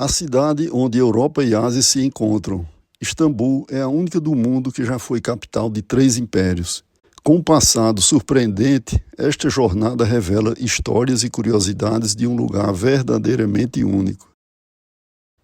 A cidade onde Europa e Ásia se encontram. Istambul é a única do mundo que já foi capital de 3 impérios. Com um passado surpreendente, esta jornada revela histórias e curiosidades de um lugar verdadeiramente único.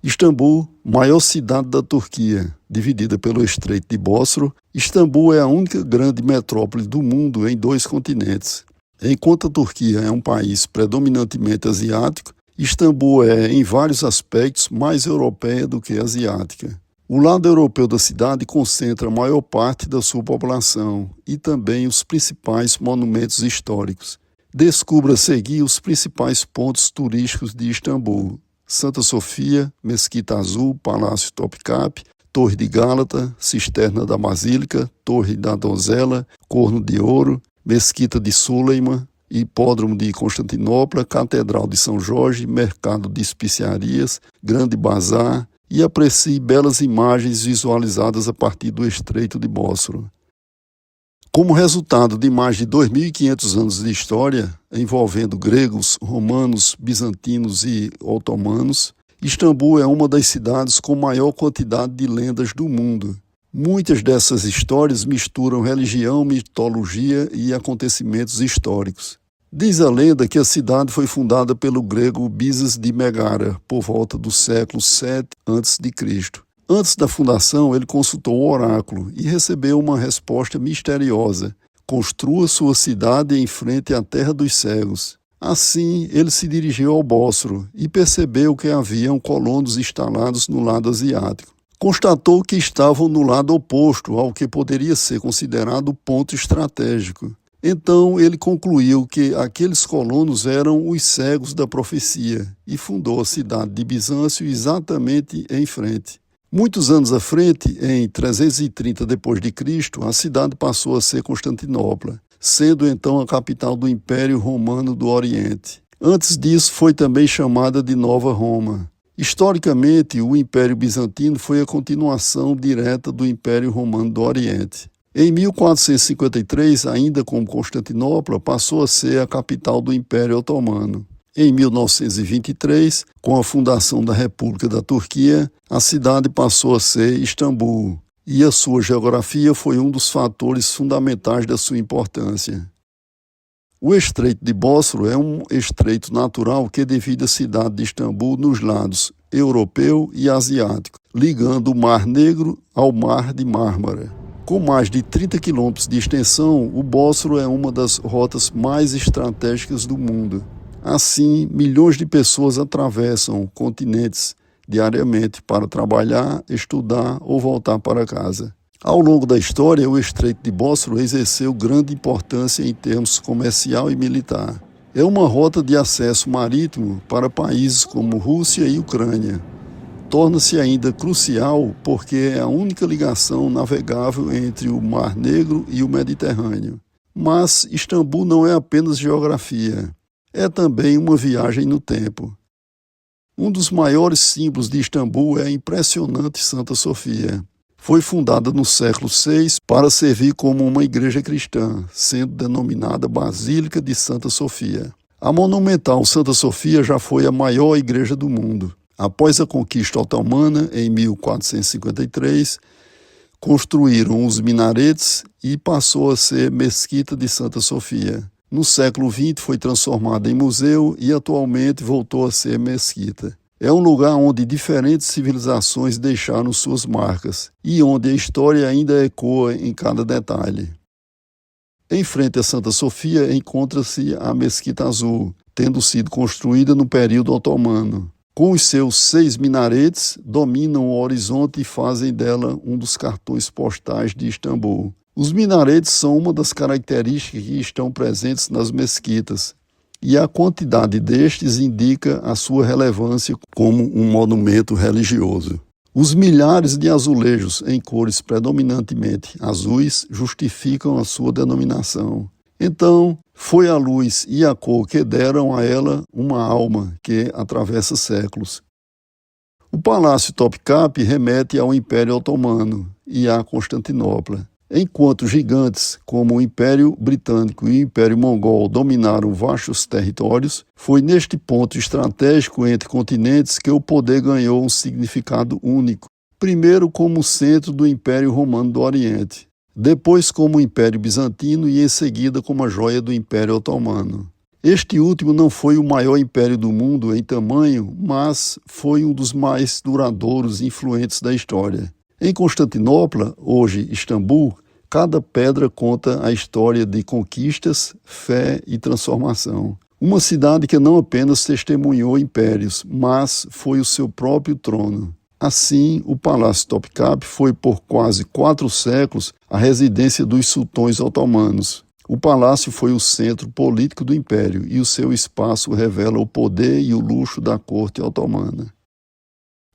Istambul, maior cidade da Turquia, dividida pelo Estreito de Bósforo, Istambul é a única grande metrópole do mundo em 2 continentes. Enquanto a Turquia é um país predominantemente asiático, Istambul é, em vários aspectos, mais europeia do que asiática. O lado europeu da cidade concentra a maior parte da sua população e também os principais monumentos históricos. Descubra a seguir os principais pontos turísticos de Istambul: Santa Sofia, Mesquita Azul, Palácio Topkapı, Torre de Gálata, Cisterna da Basílica, Torre da Donzela, Corno de Ouro, Mesquita de Süleyman, Hipódromo de Constantinopla, Catedral de São Jorge, Mercado de Especiarias, Grande Bazar, e aprecie belas imagens visualizadas a partir do Estreito de Bósforo. Como resultado de mais de 2.500 anos de história, envolvendo gregos, romanos, bizantinos e otomanos, Istambul é uma das cidades com maior quantidade de lendas do mundo. Muitas dessas histórias misturam religião, mitologia e acontecimentos históricos. Diz a lenda que a cidade foi fundada pelo grego Bizas de Megara, por volta do século VII a.C. Antes da fundação, ele consultou o oráculo e recebeu uma resposta misteriosa: construa sua cidade em frente à terra dos cegos. Assim, ele se dirigiu ao Bósforo e percebeu que haviam colonos instalados no lado asiático. Constatou que estavam no lado oposto ao que poderia ser considerado o ponto estratégico. Então ele concluiu que aqueles colonos eram os cegos da profecia e fundou a cidade de Bizâncio exatamente em frente. Muitos anos à frente, em 330 d.C., a cidade passou a ser Constantinopla, sendo então a capital do Império Romano do Oriente. Antes disso, foi também chamada de Nova Roma. Historicamente, o Império Bizantino foi a continuação direta do Império Romano do Oriente. Em 1453, ainda como Constantinopla, passou a ser a capital do Império Otomano. Em 1923, com a fundação da República da Turquia, a cidade passou a ser Istambul, e a sua geografia foi um dos fatores fundamentais da sua importância. O Estreito de Bósforo é um estreito natural que divide a cidade de Istambul nos lados europeu e asiático, ligando o Mar Negro ao Mar de Mármara. Com mais de 30 quilômetros de extensão, o Bósforo é uma das rotas mais estratégicas do mundo. Assim, milhões de pessoas atravessam continentes diariamente para trabalhar, estudar ou voltar para casa. Ao longo da história, o Estreito de Bósforo exerceu grande importância em termos comercial e militar. É uma rota de acesso marítimo para países como Rússia e Ucrânia. Torna-se ainda crucial porque é a única ligação navegável entre o Mar Negro e o Mediterrâneo. Mas Istambul não é apenas geografia, é também uma viagem no tempo. Um dos maiores símbolos de Istambul é a impressionante Santa Sofia. Foi fundada no século VI para servir como uma igreja cristã, sendo denominada Basílica de Santa Sofia. A monumental Santa Sofia já foi a maior igreja do mundo. Após a conquista otomana, em 1453, construíram os minaretes e passou a ser Mesquita de Santa Sofia. No século XX foi transformada em museu e atualmente voltou a ser mesquita. É um lugar onde diferentes civilizações deixaram suas marcas e onde a história ainda ecoa em cada detalhe. Em frente a Santa Sofia encontra-se a Mesquita Azul, tendo sido construída no período otomano. Com os seus 6 minaretes, dominam o horizonte e fazem dela um dos cartões postais de Istambul. Os minaretes são uma das características que estão presentes nas mesquitas, e a quantidade destes indica a sua relevância como um monumento religioso. Os milhares de azulejos em cores predominantemente azuis justificam a sua denominação. Então, foi a luz e a cor que deram a ela uma alma que atravessa séculos. O Palácio Topkapı remete ao Império Otomano e à Constantinopla. Enquanto gigantes como o Império Britânico e o Império Mongol dominaram vastos territórios, foi neste ponto estratégico entre continentes que o poder ganhou um significado único. Primeiro como centro do Império Romano do Oriente, depois como o Império Bizantino e em seguida como a joia do Império Otomano. Este último não foi o maior império do mundo em tamanho, mas foi um dos mais duradouros e influentes da história. Em Constantinopla, hoje Istambul, cada pedra conta a história de conquistas, fé e transformação. Uma cidade que não apenas testemunhou impérios, mas foi o seu próprio trono. Assim, o Palácio Topkapı foi por quase 4 séculos a residência dos sultões otomanos. O palácio foi o centro político do império e o seu espaço revela o poder e o luxo da corte otomana.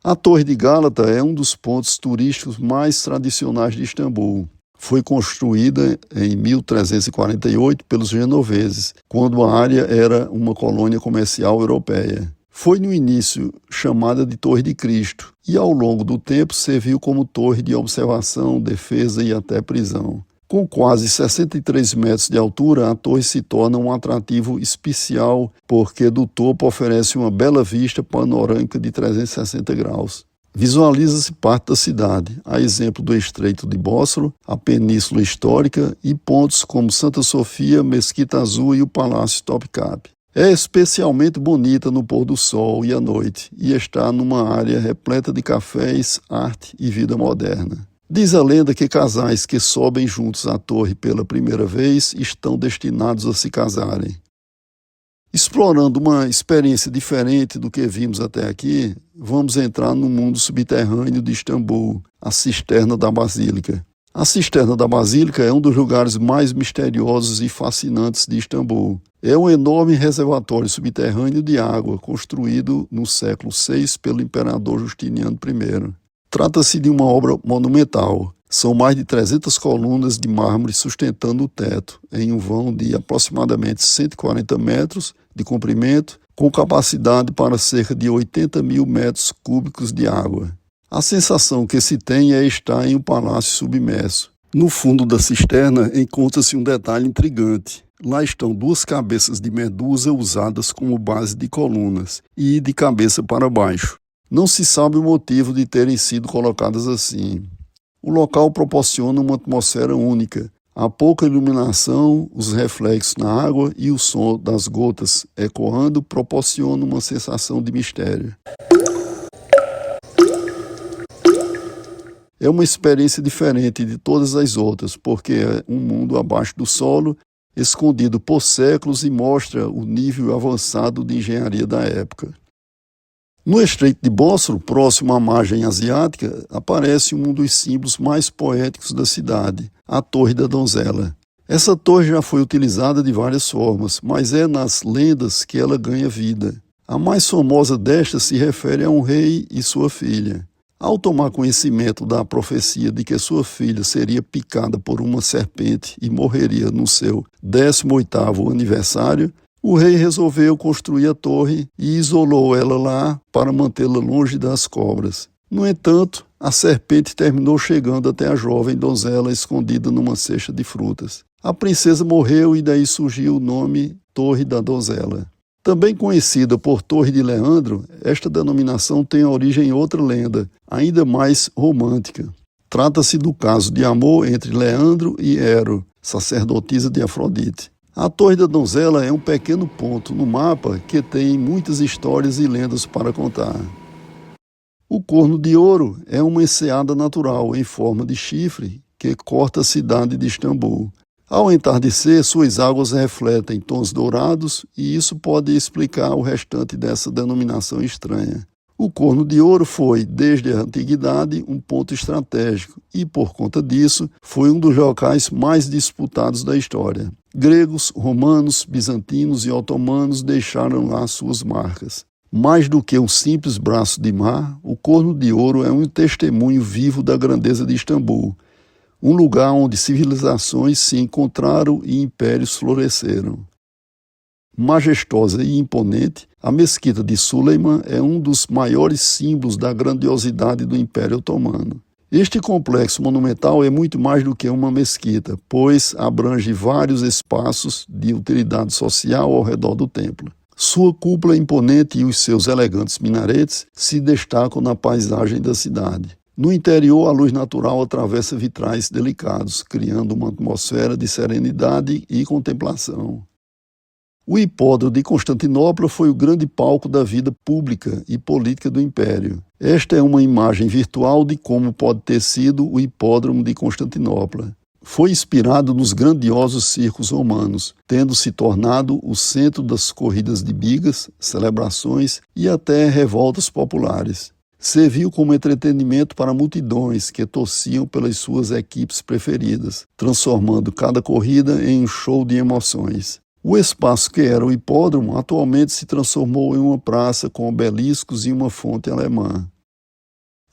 A Torre de Gálata é um dos pontos turísticos mais tradicionais de Istambul. Foi construída em 1348 pelos genoveses, quando a área era uma colônia comercial europeia. Foi no início chamada de Torre de Cristo e ao longo do tempo serviu como torre de observação, defesa e até prisão. Com quase 63 metros de altura, a torre se torna um atrativo especial porque do topo oferece uma bela vista panorâmica de 360 graus. Visualiza-se parte da cidade, a exemplo do Estreito de Bósforo, a Península Histórica e pontos como Santa Sofia, Mesquita Azul e o Palácio Topkapı. É especialmente bonita no pôr do sol e à noite e está numa área repleta de cafés, arte e vida moderna. Diz a lenda que casais que sobem juntos à torre pela primeira vez estão destinados a se casarem. Explorando uma experiência diferente do que vimos até aqui, vamos entrar no mundo subterrâneo de Istambul, a Cisterna da Basílica. A Cisterna da Basílica é um dos lugares mais misteriosos e fascinantes de Istambul. É um enorme reservatório subterrâneo de água, construído no século VI pelo imperador Justiniano I. Trata-se de uma obra monumental. São mais de 300 colunas de mármore sustentando o teto, em um vão de aproximadamente 140 metros de comprimento, com capacidade para cerca de 80 mil metros cúbicos de água. A sensação que se tem é estar em um palácio submerso. No fundo da cisterna encontra-se um detalhe intrigante. Lá estão 2 cabeças de medusa usadas como base de colunas e de cabeça para baixo. Não se sabe o motivo de terem sido colocadas assim. O local proporciona uma atmosfera única. Há pouca iluminação, os reflexos na água e o som das gotas ecoando proporcionam uma sensação de mistério. É uma experiência diferente de todas as outras, porque é um mundo abaixo do solo, escondido por séculos e mostra o nível avançado de engenharia da época. No Estreito de Bósforo, próximo à margem asiática, aparece um dos símbolos mais poéticos da cidade, a Torre da Donzela. Essa torre já foi utilizada de várias formas, mas é nas lendas que ela ganha vida. A mais famosa destas se refere a um rei e sua filha. Ao tomar conhecimento da profecia de que sua filha seria picada por uma serpente e morreria no seu 18º aniversário, o rei resolveu construir a torre e isolou ela lá para mantê-la longe das cobras. No entanto, a serpente terminou chegando até a jovem donzela escondida numa cesta de frutas. A princesa morreu e daí surgiu o nome Torre da Donzela. Também conhecida por Torre de Leandro, esta denominação tem origem em outra lenda, ainda mais romântica. Trata-se do caso de amor entre Leandro e Hero, sacerdotisa de Afrodite. A Torre da Donzela é um pequeno ponto no mapa que tem muitas histórias e lendas para contar. O Corno de Ouro é uma enseada natural em forma de chifre que corta a cidade de Istambul. Ao entardecer, suas águas refletem tons dourados e isso pode explicar o restante dessa denominação estranha. O Corno de Ouro foi, desde a antiguidade, um ponto estratégico e, por conta disso, foi um dos locais mais disputados da história. Gregos, romanos, bizantinos e otomanos deixaram lá suas marcas. Mais do que um simples braço de mar, o Corno de Ouro é um testemunho vivo da grandeza de Istambul, um lugar onde civilizações se encontraram e impérios floresceram. Majestosa e imponente, a Mesquita de Süleyman é um dos maiores símbolos da grandiosidade do Império Otomano. Este complexo monumental é muito mais do que uma mesquita, pois abrange vários espaços de utilidade social ao redor do templo. Sua cúpula imponente e os seus elegantes minaretes se destacam na paisagem da cidade. No interior, a luz natural atravessa vitrais delicados, criando uma atmosfera de serenidade e contemplação. O Hipódromo de Constantinopla foi o grande palco da vida pública e política do Império. Esta é uma imagem virtual de como pode ter sido o Hipódromo de Constantinopla. Foi inspirado nos grandiosos circos romanos, tendo se tornado o centro das corridas de bigas, celebrações e até revoltas populares. Serviu como entretenimento para multidões que torciam pelas suas equipes preferidas, transformando cada corrida em um show de emoções. O espaço que era o hipódromo atualmente se transformou em uma praça com obeliscos e uma fonte alemã.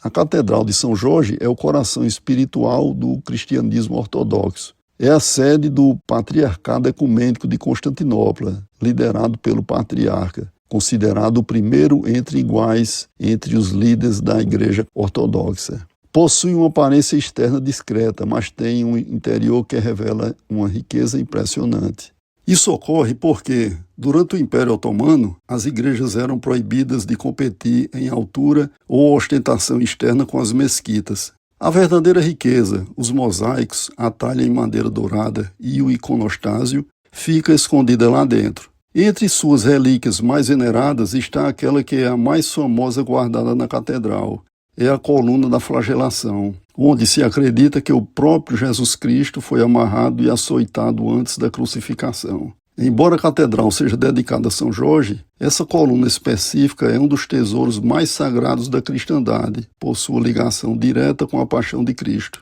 A Catedral de São Jorge é o coração espiritual do cristianismo ortodoxo. É a sede do Patriarcado Ecumênico de Constantinopla, liderado pelo patriarca, considerado o primeiro entre iguais entre os líderes da Igreja Ortodoxa. Possui uma aparência externa discreta, mas tem um interior que revela uma riqueza impressionante. Isso ocorre porque, durante o Império Otomano, as igrejas eram proibidas de competir em altura ou ostentação externa com as mesquitas. A verdadeira riqueza, os mosaicos, a talha em madeira dourada e o iconostásio, fica escondida lá dentro. Entre suas relíquias mais veneradas está aquela que é a mais famosa guardada na catedral. É a coluna da flagelação, onde se acredita que o próprio Jesus Cristo foi amarrado e açoitado antes da crucificação. Embora a catedral seja dedicada a São Jorge, essa coluna específica é um dos tesouros mais sagrados da cristandade, por sua ligação direta com a paixão de Cristo.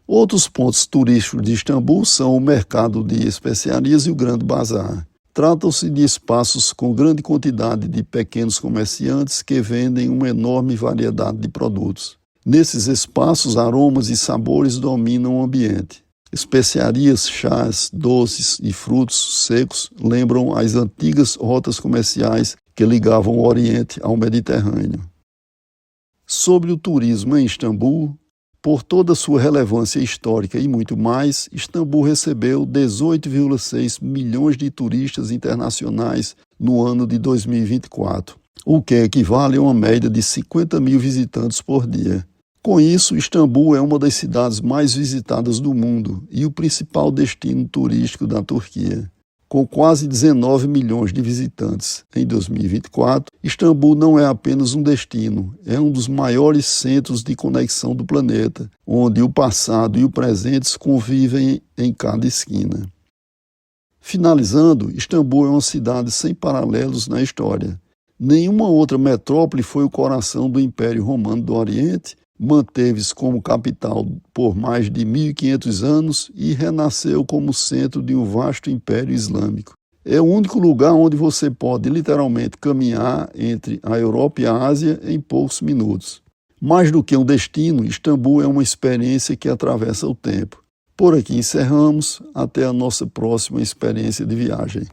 Outros pontos turísticos de Istambul são o mercado de especiarias e o Grande Bazar. Tratam-se de espaços com grande quantidade de pequenos comerciantes que vendem uma enorme variedade de produtos. Nesses espaços, aromas e sabores dominam o ambiente. Especiarias, chás, doces e frutos secos lembram as antigas rotas comerciais que ligavam o Oriente ao Mediterrâneo. Sobre o turismo em Istambul, por toda sua relevância histórica e muito mais, Istambul recebeu 18,6 milhões de turistas internacionais no ano de 2024, o que equivale a uma média de 50 mil visitantes por dia. Com isso, Istambul é uma das cidades mais visitadas do mundo e o principal destino turístico da Turquia. Com quase 19 milhões de visitantes em 2024, Istambul não é apenas um destino, é um dos maiores centros de conexão do planeta, onde o passado e o presente convivem em cada esquina. Finalizando, Istambul é uma cidade sem paralelos na história. Nenhuma outra metrópole foi o coração do Império Romano do Oriente, manteve-se como capital por mais de 1.500 anos e renasceu como centro de um vasto império islâmico. É o único lugar onde você pode literalmente caminhar entre a Europa e a Ásia em poucos minutos. Mais do que um destino, Istambul é uma experiência que atravessa o tempo. Por aqui encerramos, até a nossa próxima experiência de viagem.